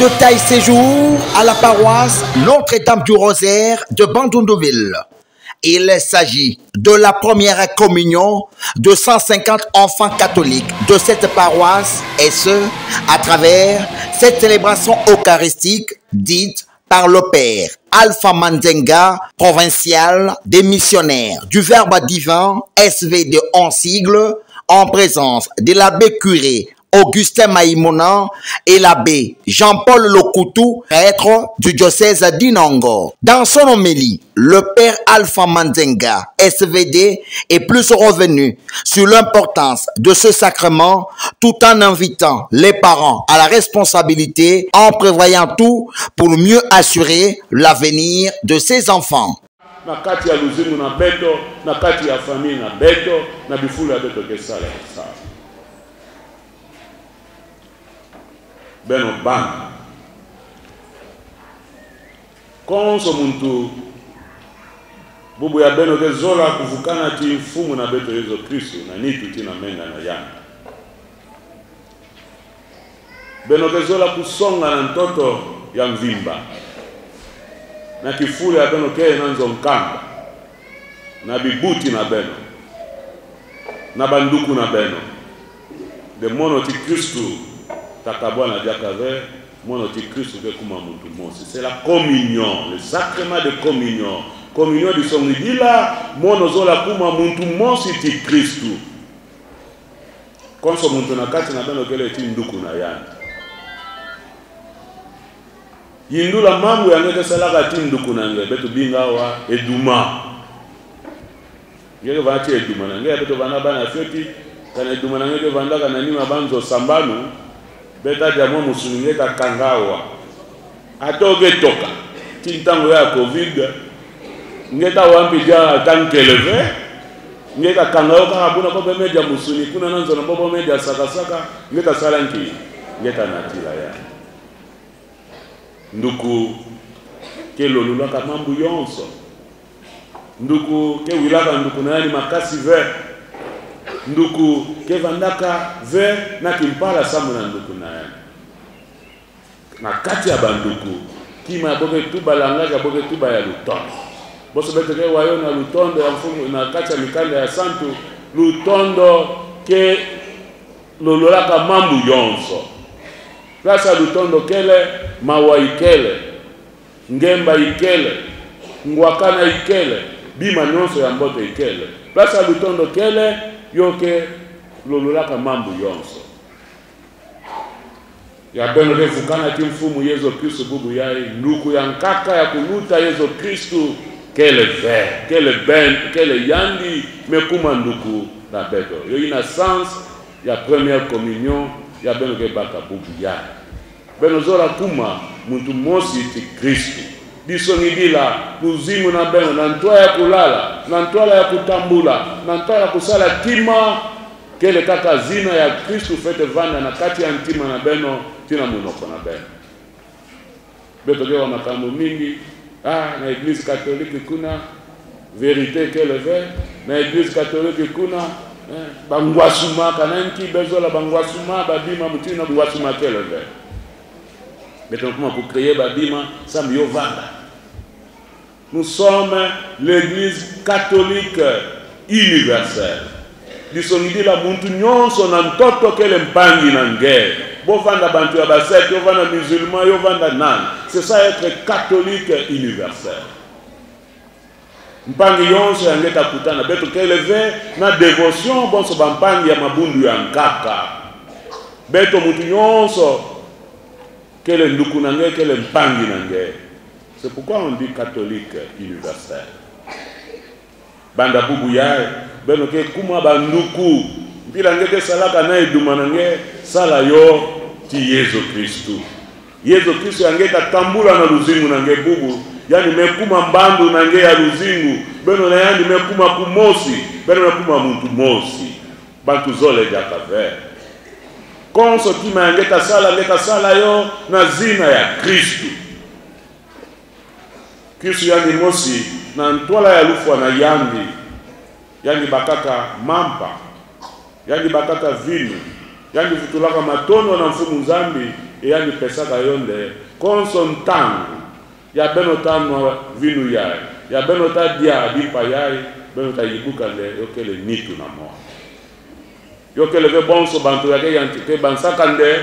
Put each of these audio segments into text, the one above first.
de taille séjour à la paroisse Notre-Dame du Rosaire de Bandundouville. Il s'agit de la première communion de 150 enfants catholiques de cette paroisse, et ce, à travers cette célébration eucharistique dite par le Père Alpha Mandenga, provincial des missionnaires du Verbe divin SVD en sigle, en présence de l'abbé curé Augustin Maïmona et l'abbé Jean-Paul Lokoutou, prêtre du diocèse d'Inongo. Dans son homélie, le père Alpha Mandenga, SVD, est plus revenu sur l'importance de ce sacrement tout en invitant les parents à la responsabilité en prévoyant tout pour mieux assurer l'avenir de ses enfants. Na kati ya luzimu na beto, na kati ya famille na beto, na bifulu ya beto kesala kesala. Beno bana. Konso muntu bubu ya beno ke zola kuvukana ti mfumu na beto Yesu Kristo na nitu tina menga na yana. Beno ke zola kusonga na ntoto ya mvimba. Na kifuli ya beno keye na nzonkamba. Na bibuti na beno. Na banduku na beno. De mono ti Kristo takabwana diakave, mono ti Kristo ke kuma muntu mosi. C'est la communion, le sacrement de communion. Communion di songidila, mono zola kuma muntu mosi ti Kristo. Konso muntu na kati na beno kele ti nduku na yana. Yindula mambo yangeke salaka tinduku nange beto bingawa eduma. Ngeke vati eduma nange beto bana bana feti kana eduma nange vanda kana nima banzo sambanu beta jamo musulunge ka kangawa. Atoge toka tintango ya covid ngeta wampi ja tankeleve ngeka kangawa ka abuna ko media musuni kuna nanzo na bobo media saka ngeta salanki ngeta natila ya. Nduku ke lolulaka mambu yonso. Nduku ke wilaka nduku na yani makasi ve. Nduku ke vandaka ve na kimpala samu na nduku na yani. Na kati ya banduku kima ya boke tuba langaja boke tuba ya lutondo. Boso bete ke wayo na lutondo ya mfumu na kati ya mikanda ya santu lutondo ke lolulaka mambu yonso. Plasa lutondo kele mawa ikele, ngemba ikele, ngwakana ikele, bima nyonso ya mbote ikele. Plasa lutondo kele, yoke lolulaka mambu yonso. Ya beno ke fukana ti mfumu Yesu Kristo bubu yai, nduku ya nkaka ya kuluta Yesu Kristo, kele ve, kele yandi, mekuma nduku na beto. Yo ina sens ya première communion, ya beno ke baka bubu yai. Beno zola kuma muntu mosi ti Kristo. Disongidila kuzimu na beno na ntoa ya kulala, na ntoa ya kutambula, na ntoa ya kusala tima kele kaka zina ya Kristo fete vanda na kati ya ntima na beno tina munoko na beno. Beto gewa makambo mingi, na Eglise Katoliki kuna verite kele ve, na Eglise Katoliki kuna bangwasuma kananki bezola bangwasuma babima mutina bangwasuma kele ve. Maintenant, pour créer Babima, ça me yovanda. Nous sommes l'Église catholique universelle. Disons dit la muntunyon son antoto kele mpangi nange. Bovanda bantu ya baset, yovanda musulman, yovanda nan. C'est ça être catholique universel. Mpangi yonso yangeta kutana beto kele ve na dévotion bon so bampangi ya mabundu ya nkaka. Beto muntunyon so kele nduku nange, kele mpangi nange. C'est pourquoi on dit catholique universel. Banda bubu yae, beno ke kuma banduku. Mpila nge ke salaka na eduma nange, sala yo ti Yesu Kristo. Yesu Kristo yange tatambula na luzingu nange bubu. Yani mekuma mbandu nange ya luzingu. Beno na yani mekuma kumosi. Beno mekuma muntu mosi. Bantu zole jaka ver. Konso kima yangeta sala yo na zina ya Kristo. Kristo yani mosi na ntwala ya lufwa na yandi. Yani bakaka mampa. Yani bakaka vinu. yani futulaka matono na mfumu nzambi yani pesaka yonde konsontangu ya benotano vinu yai ya benota dia dipa yai benota yibuka le yokele nitu na mo yokele ve bonso bantu yake yantike bansaka nde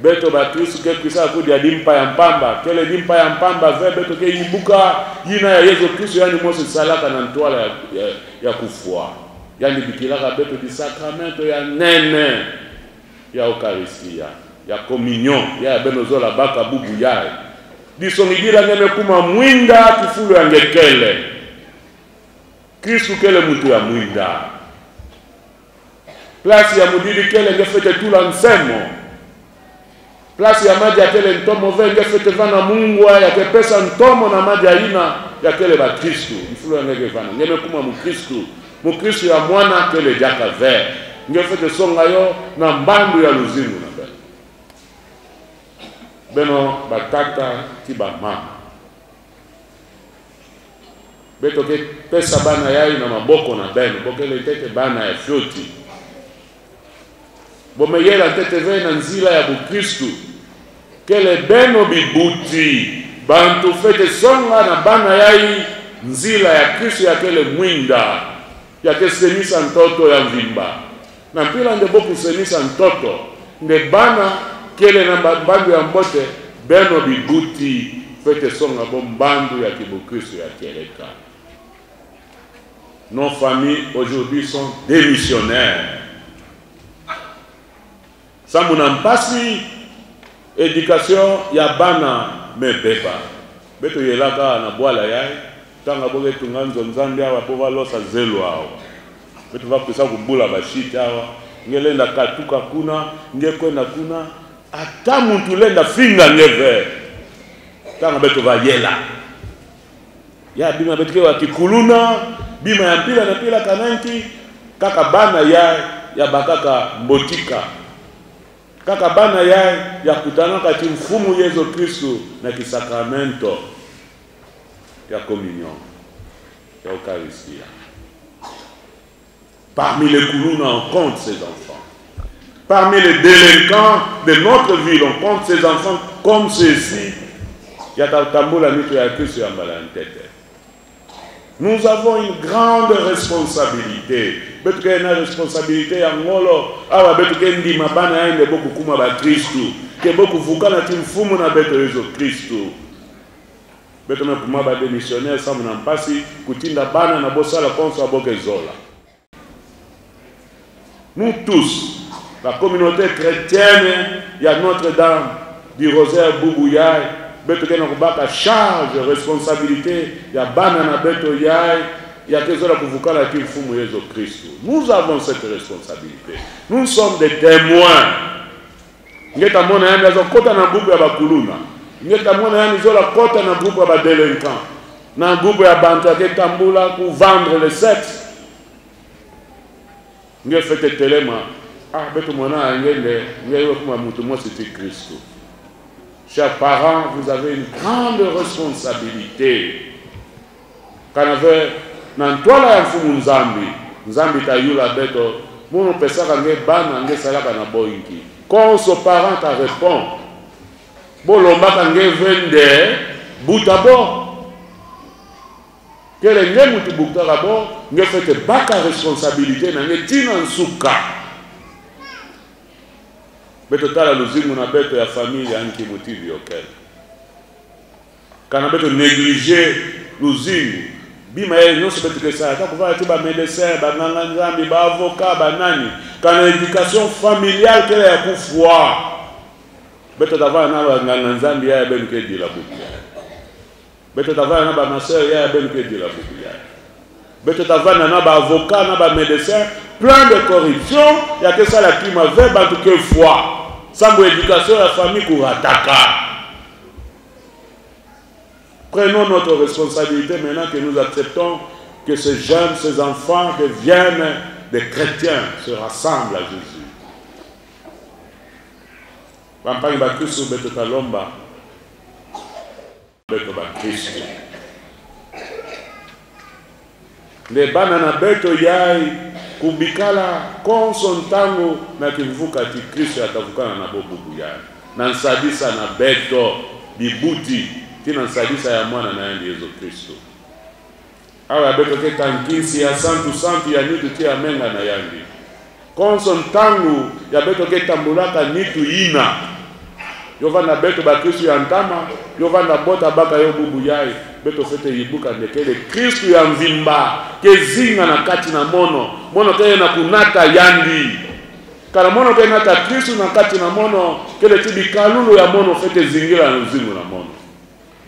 beto bakristu ke krisa kudi ya dimpa ya mpamba kele dimpa ya mpamba ve beto ke yibuka yina ya Yesu Kristo yani mose salaka na ntwala ya kufua yani bikilaka beto di sakramento ya nene ya Eucharistia ya communion ya benozola baka bubu yai disongigira ngeme kuma mwinda kifulu ya ngekele Kristu kele mutu ya mwinda plasi ya mudidi kele ngefete tula nsemo plasi ya maji ya kele ntomo ve ngefete vana mungwa ya kepesa ntomo na maji ya ina ya kele ba Kristu kifulu ya ngekevana ngeme kuma mukristu ya mwana kele jaka ve ngefete songa yo na mbandu ya luzimu na beno batata tiba mama beto ke pesa bana yai na maboko na beno bokele tete bana ya fyoti bomeyela tete ve na nzila ya bukristu kele beno bibuti bantu fete songa na bana yai nzila ya Kristu ya kele mwinda ya kesemisa ntoto ya mvimba na mpila nde boku semisa ntoto nde bana kele na mbandu ya mbote beno bibuti fete songa bombandu ya kibukristo ya keleka. Nos familles aujourd'hui sont démissionnaires. Samuna mpasi éducation ya bana mebeba. Beto yelaka na bwala yai tanga boge tunganzo nzambi awa pova losa zelo awa. Beto vakisa kubula bashiti awa ngelenda katuka kuna ngekwenda kuna ata muntu lenda finga ngeve tanga beto vayela ya bima betike wa kikuluna bima ya mpila na pila kananki kaka bana ya bakaka mbotika kaka bana ya kutana kati mfumu Yesu Kristo na kisakramento ya communion ya Eucharistia. Parmi les kuluna on compte ces enfants. Parmi les délinquants de notre ville, on compte ces enfants comme ceux-ci. Nous avons une grande responsabilité. Une responsabilité à Ngolo, à Betukendi, Mabana, et beaucoup Kuma Christou, qui est beaucoup Fukana Tim Fumuna Beto Christou. Betona Kuma des missionnaires, ça m'en passe, Kutinda Bana, Nabosa, la Consa Bokezola. Nous tous, la communauté chrétienne, il y a Notre-Dame du Rosaire Boubouyaï, Beto Kenokubaka charge, responsabilité, il y a Banana Beto Yaï, il y a Kezola Kuvukala qui fume Jésus Christ. Nous avons cette responsabilité. Nous sommes des témoins. Ngeta mona yanda zo kota na bubu ya bakuluna. Ngeta mona yanda zo la kota na bubu ya badelinquant. Na bubu ya bantu ya Tambula pour vendre le sexe. Nge fete telema. Ah, beto mona ngende ngewe kuma mutu mo c'était Christ. Chers parents, vous avez une grande responsabilité. Kanave na ntwala ya mfumu nzambi tayula beto mono pesaka nge bana nge salaka na boinki quand son parent ta répond bolombaka nge vende butabo kele nge mutu butaka bo nge fete baka responsabilité na nge tina nsuka beto tala luzimu na beto ya famille ya nki motivi yokel kana beto négliger luzimu bima yeye nyonso betu kesa ta kuva tiba médecin ba nanga nzambi ba avocat ba nani kana éducation familiale kele ya kufwa beto tava na ba nanga nzambi ya benu ke dila buku beto tava na ba maser ya benu ke dila buku ya beto tava na ba avocat na ba médecin plein de corruption ya que ça la climat ve ba tout que foi sans éducation la famille kurataka. Prenons notre responsabilité maintenant que nous acceptons que ces jeunes, ces enfants deviennent des chrétiens, se rassemblent à Jésus. Pampani Bakristo beto talomba beto Bakristo. Les banana beto yai kubikala konso ntango na kivuka ti Kristo atavukana na bobubu yaye na nsadisa na beto bibuti tina nsadisa ya mwana na yendi Yesu Kristo awa beto ke tankisi ya santu ya nitu tia menga na yandi konso ntango ya beto ke tambulaka nitu ina yovanda beto ba Kristo ya ntama yovanda bota baka yo bubu yaye beto fete yibuka ndekele Kristo ya mvimba kezinga na kati na mono kele na kunata yandi kala mono kele nata Kristo na kati na mono kele tibi kalulu ya mono fete zingira na uzimu na mono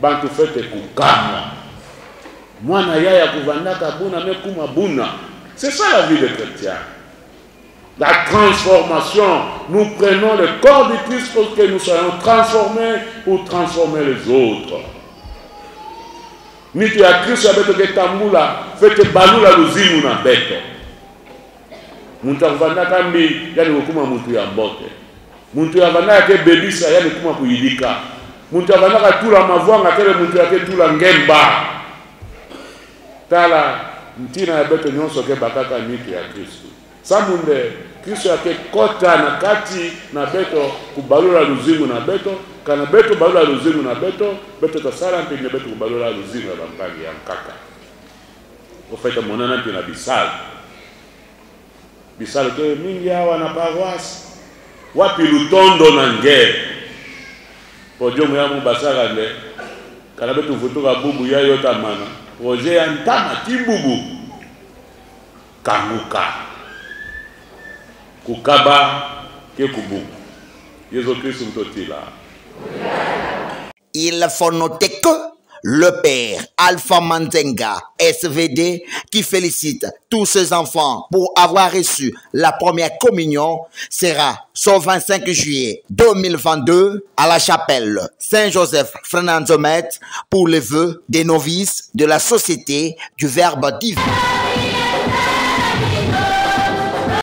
bantu fete kukama mwana yaya kuvandaka buna mekuma buna. C'est ça la vie de chrétien. La transformation, nous prenons le corps du Christ pour que nous soyons transformés pour transformer les autres. Nitu ya Kristo abeto ketambula fete balula luzimu na beto. Muntu avandaka mbi yani kukuma muntu ya mbote. Muntu avandaka ke bebisa yani kuma kuyidika. Muntu avandaka tula mavwanga kele muntu yake tula ngemba. Tala ntina ya beto nyonso ke bakaka nitu ya Kristo. Samunde Kristo yake kota na kati na beto kubalula luzimu na beto kana beto balula luzimu na beto tasara mpine beto kubalula luzimu na bampangi ya nkaka. Ofeta monana mpina bisal ke mingi hawa na paroisse wapi lutondo na nge pojomu ya mubasara nde kana beto vutuka bubu ya yota mana roje ya ntama tibubu kanguka kukaba ke kubu Yesu Christ mtotila. Il faut noter que le père Alpha Manzenga SVD qui félicite tous ses enfants pour avoir reçu la première communion sera ce 25 juillet 2022 à la chapelle Saint-Joseph Fernandomet pour les vœux des novices de la Société du Verbe divin.